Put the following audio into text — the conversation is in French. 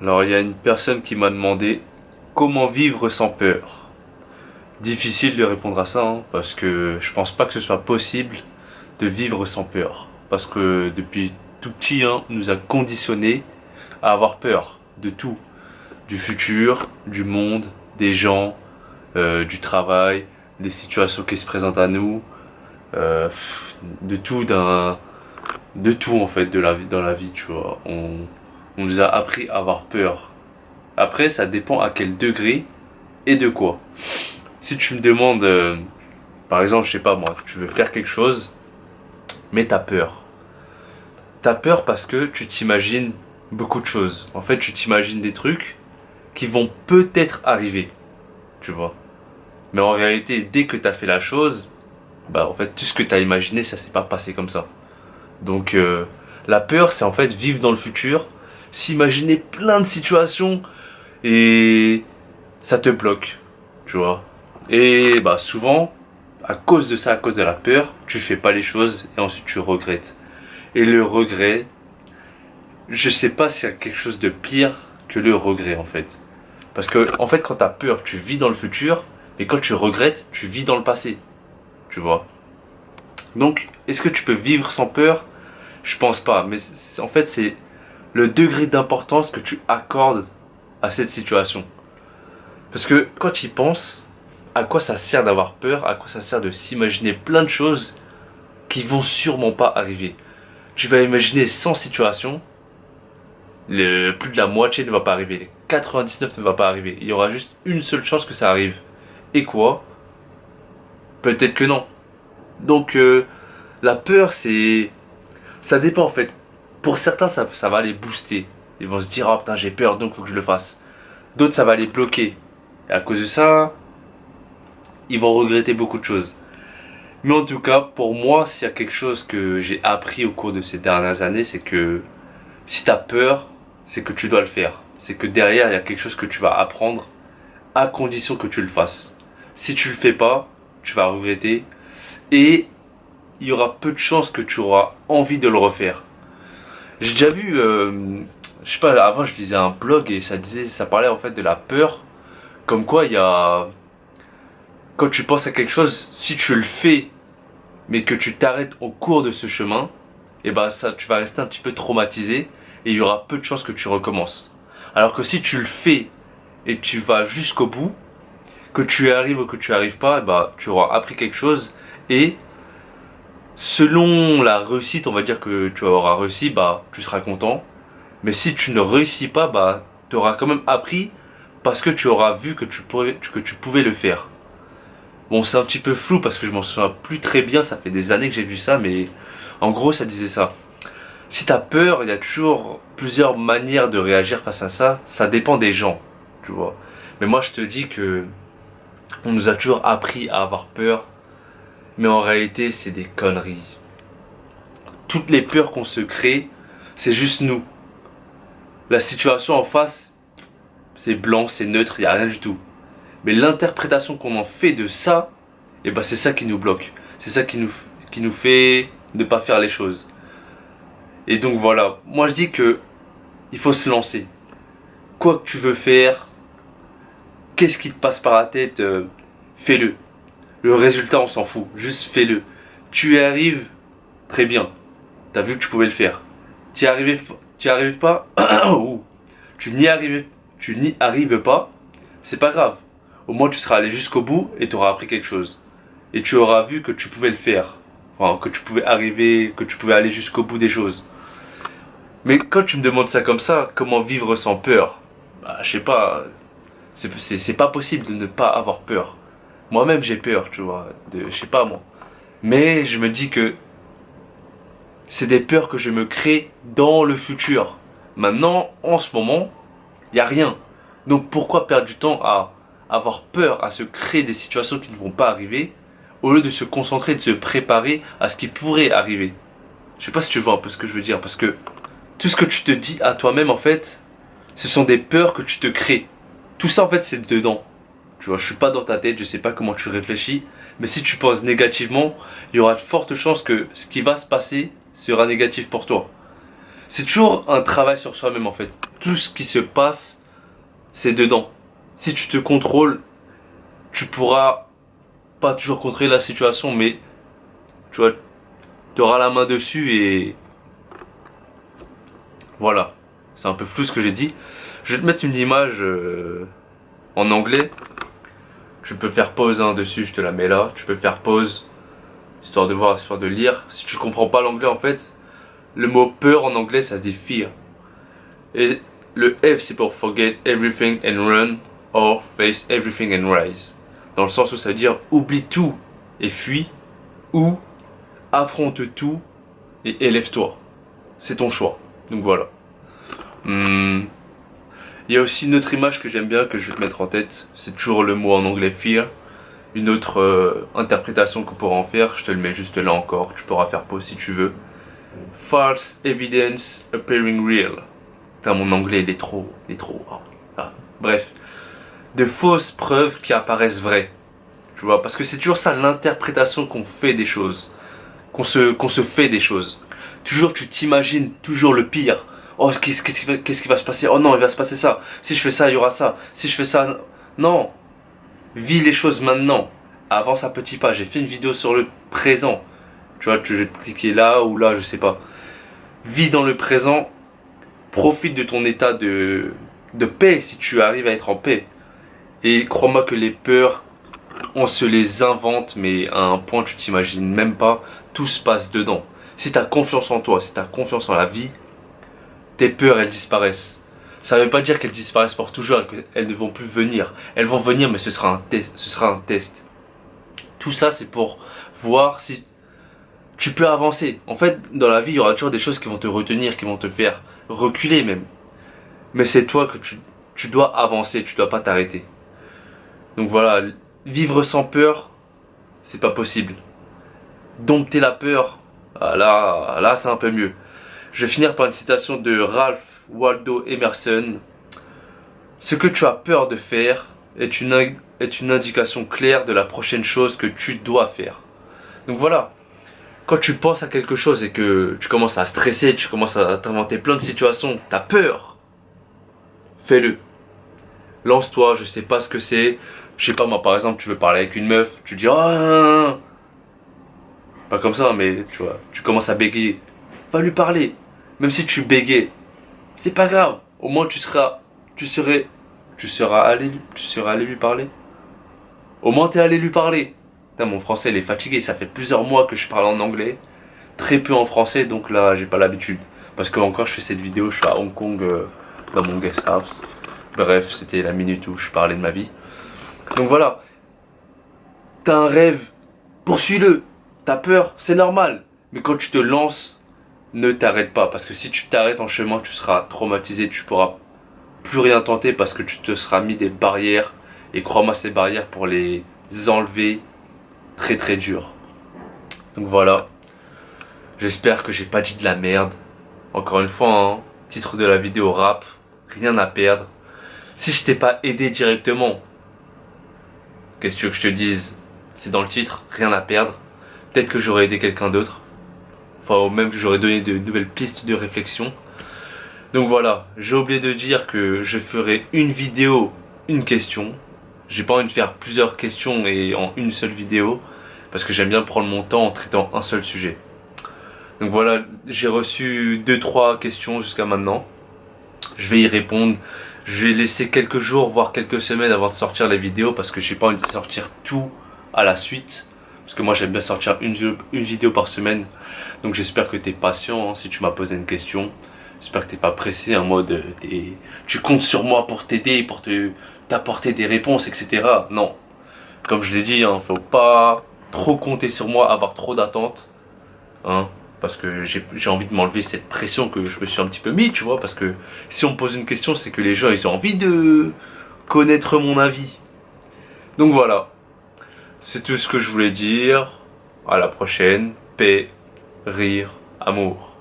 Alors, il y a une personne qui m'a demandé comment vivre sans peur. Difficile de répondre à ça, hein, parce que je pense pas que ce soit possible de vivre sans peur. Parce que depuis tout petit, hein, on nous a conditionnés à avoir peur de tout. Du futur, du monde, des gens, du travail, des situations qui se présentent à nous, de tout de tout en fait de la vie dans la vie, tu vois. On nous a appris à avoir peur. Après, ça dépend à quel degré et de quoi. Si tu me demandes, par exemple, je sais pas moi, tu veux faire quelque chose, mais t'as peur. T'as peur parce que tu t'imagines beaucoup de choses. En fait, tu t'imagines des trucs qui vont peut-être arriver, tu vois. Mais en réalité, dès que t'as fait la chose, bah en fait, tout ce que t'as imaginé, ça s'est pas passé comme ça. Donc, la peur, c'est en fait vivre dans le futur, s'imaginer plein de situations et ça te bloque, tu vois. Et bah souvent, à cause de ça, à cause de la peur, tu fais pas les choses et ensuite tu regrettes. Et le regret, je sais pas s'il y a quelque chose de pire que le regret en fait. Parce que en fait, quand t'as peur, tu vis dans le futur, et quand tu regrettes, tu vis dans le passé, tu vois. Donc, est-ce que tu peux vivre sans peur? Je pense pas, mais en fait, c'est le degré d'importance que tu accordes à cette situation. Parce que quand tu y penses, à quoi ça sert d'avoir peur, à quoi ça sert de s'imaginer plein de choses qui vont sûrement pas arriver. Tu vas imaginer 100 situations, plus de la moitié ne va pas arriver, les 99 ne va pas arriver. Il y aura juste une seule chance que ça arrive. Et quoi? Peut-être que non. Donc la peur, ça dépend en fait. Pour certains, ça va les booster. Ils vont se dire, oh putain, j'ai peur, donc faut que je le fasse. D'autres, ça va les bloquer. Et à cause de ça, ils vont regretter beaucoup de choses. Mais en tout cas, pour moi, s'il y a quelque chose que j'ai appris au cours de ces dernières années, c'est que si t'as peur, c'est que tu dois le faire. C'est que derrière, il y a quelque chose que tu vas apprendre, à condition que tu le fasses. Si tu le fais pas, tu vas regretter. Et il y aura peu de chances que tu auras envie de le refaire. J'ai déjà vu, je sais pas, avant je lisais un blog et ça parlait en fait de la peur. Comme quoi, il y a, quand tu penses à quelque chose, si tu le fais, mais que tu t'arrêtes au cours de ce chemin, et ben ça, tu vas rester un petit peu traumatisé et il y aura peu de chances que tu recommences. Alors que si tu le fais et tu vas jusqu'au bout, que tu y arrives ou que tu n'y arrives pas, bah, tu auras appris quelque chose et selon la réussite, on va dire que tu auras réussi, bah, tu seras content. Mais si tu ne réussis pas, bah, tu auras quand même appris parce que tu auras vu que tu pouvais le faire. Bon, c'est un petit peu flou parce que je m'en souviens plus très bien, ça fait des années que j'ai vu ça, mais en gros, ça disait ça. Si t'as peur, il y a toujours plusieurs manières de réagir face à ça. Ça dépend des gens, tu vois. Mais moi, je te dis que on nous a toujours appris à avoir peur, mais en réalité, c'est des conneries. Toutes les peurs qu'on se crée, c'est juste nous. La situation en face, c'est blanc, c'est neutre, il n'y a rien du tout. Mais l'interprétation qu'on en fait de ça, et ben c'est ça qui nous bloque. C'est ça qui nous fait ne pas faire les choses. Et donc voilà, moi je dis que il faut se lancer. Quoi que tu veux faire, qu'est-ce qui te passe par la tête, fais-le. Le résultat, on s'en fout, juste fais-le. Tu y arrives, très bien. T'as vu que tu pouvais le faire. Tu y arrives pas, ou tu n'y arrives pas, c'est pas grave. Au moins tu seras allé jusqu'au bout et tu auras appris quelque chose. Et tu auras vu que tu pouvais le faire. Enfin, que tu pouvais arriver, que tu pouvais aller jusqu'au bout des choses. Mais quand tu me demandes ça comme ça, comment vivre sans peur? Bah, je sais pas, c'est pas possible de ne pas avoir peur. Moi-même j'ai peur, tu vois, je sais pas moi. Mais je me dis que c'est des peurs que je me crée dans le futur. Maintenant, en ce moment, il n'y a rien. Donc pourquoi perdre du temps à avoir peur, à se créer des situations qui ne vont pas arriver, au lieu de se concentrer, de se préparer à ce qui pourrait arriver. Je sais pas si tu vois un peu ce que je veux dire, parce que tout ce que tu te dis à toi-même, en fait, ce sont des peurs que tu te crées. Tout ça, en fait, c'est dedans. Tu vois, je suis pas dans ta tête, je sais pas comment tu réfléchis, mais si tu penses négativement, il y aura de fortes chances que ce qui va se passer sera négatif pour toi. C'est toujours un travail sur soi-même en fait. Tout ce qui se passe, c'est dedans. Si tu te contrôles, tu pourras pas toujours contrôler la situation, mais tu vois, tu auras la main dessus et voilà. C'est un peu flou ce que j'ai dit. Je vais te mettre une image en anglais. Tu peux faire pause dessus, je te la mets là. Tu peux faire pause, histoire de voir, histoire de lire. Si tu comprends pas l'anglais en fait, le mot peur en anglais ça se dit fear. Et le F c'est pour forget everything and run, or face everything and rise. Dans le sens où ça veut dire oublie tout et fuis, ou affronte tout et élève-toi. C'est ton choix. Donc voilà. Il y a aussi une autre image que j'aime bien, que je vais te mettre en tête. C'est toujours le mot en anglais fear. Une autre interprétation qu'on pourra en faire, je te le mets juste là encore. Tu pourras faire pause si tu veux. False evidence appearing real. Putain, mon anglais il est trop. Bref. De fausses preuves qui apparaissent vraies. Tu vois, parce que c'est toujours ça l'interprétation qu'on fait des choses. Qu'on se fait des choses. Toujours tu t'imagines toujours le pire. Oh, qu'est-ce qui va se passer? Oh non, il va se passer ça. Si je fais ça, il y aura ça. Si je fais ça... Non. Vis les choses maintenant. Avance à petits pas. J'ai fait une vidéo sur le présent. Tu vois, je vais te cliquer là ou là, je sais pas. Vis dans le présent. Profite de ton état de paix si tu arrives à être en paix. Et crois-moi que les peurs, on se les invente, mais à un point tu t'imagines même pas. Tout se passe dedans. Si tu as confiance en toi, si tu as confiance en la vie, tes peurs elles disparaissent. Ça ne veut pas dire qu'elles disparaissent pour toujours et qu'elles ne vont plus venir. Elles vont venir, mais ce sera un test. Tout ça c'est pour voir si tu peux avancer. En fait, dans la vie, il y aura toujours des choses qui vont te retenir, qui vont te faire reculer même. Mais c'est toi que tu dois avancer, tu dois pas t'arrêter. Donc voilà, vivre sans peur, c'est pas possible. Dompter la peur, là c'est un peu mieux. Je vais finir par une citation de Ralph Waldo Emerson. Ce que tu as peur de faire est une indication claire de la prochaine chose que tu dois faire. Donc voilà, quand tu penses à quelque chose et que tu commences à stresser, tu commences à t'inventer plein de situations, t'as peur, fais-le. Lance-toi, je sais pas ce que c'est. Je sais pas moi, par exemple, tu veux parler avec une meuf, tu dis ah, pas comme ça, mais tu vois, tu commences à bégayer. Va lui parler. Même si tu bégayes, c'est pas grave. Au moins tu seras allé lui parler. Au moins t'es allé lui parler. Putain, mon français il est fatigué, ça fait plusieurs mois que je parle en anglais, très peu en français, donc là j'ai pas l'habitude. Parce que encore je fais cette vidéo, je suis à Hong Kong dans mon guest house. Bref, c'était la minute où je parlais de ma vie. Donc voilà, t'as un rêve, poursuis-le. T'as peur, c'est normal. Mais quand tu te lances, ne t'arrête pas. Parce que si tu t'arrêtes en chemin, tu seras traumatisé, tu pourras plus rien tenter parce que tu te seras mis des barrières. Et crois-moi, ces barrières, pour les enlever, très très dur. Donc voilà, j'espère que j'ai pas dit de la merde. Encore une fois, hein, titre de la vidéo rap, rien à perdre. Si je t'ai pas aidé directement, qu'est-ce que tu veux que je te dise? C'est dans le titre, rien à perdre. Peut-être que j'aurais aidé quelqu'un d'autre. Enfin, ou même que j'aurais donné de nouvelles pistes de réflexion. Donc voilà, j'ai oublié de dire que je ferai une vidéo, une question. J'ai pas envie de faire plusieurs questions et en une seule vidéo. Parce que j'aime bien prendre mon temps en traitant un seul sujet. Donc voilà, j'ai reçu 2-3 questions jusqu'à maintenant. Je vais y répondre. Je vais laisser quelques jours, voire quelques semaines avant de sortir les vidéos. Parce que j'ai pas envie de sortir tout à la suite. Parce que moi j'aime bien sortir une vidéo par semaine. Donc j'espère que t'es patient hein, si tu m'as posé une question. J'espère que t'es pas pressé en mode tu comptes sur moi pour t'aider, pour t'apporter des réponses, etc. Non. Comme je l'ai dit, hein, faut pas trop compter sur moi, avoir trop d'attentes. Hein, parce que j'ai envie de m'enlever cette pression que je me suis un petit peu mis, tu vois. Parce que si on me pose une question, c'est que les gens ils ont envie de connaître mon avis. Donc voilà. C'est tout ce que je voulais dire. À la prochaine. Paix, rire, amour.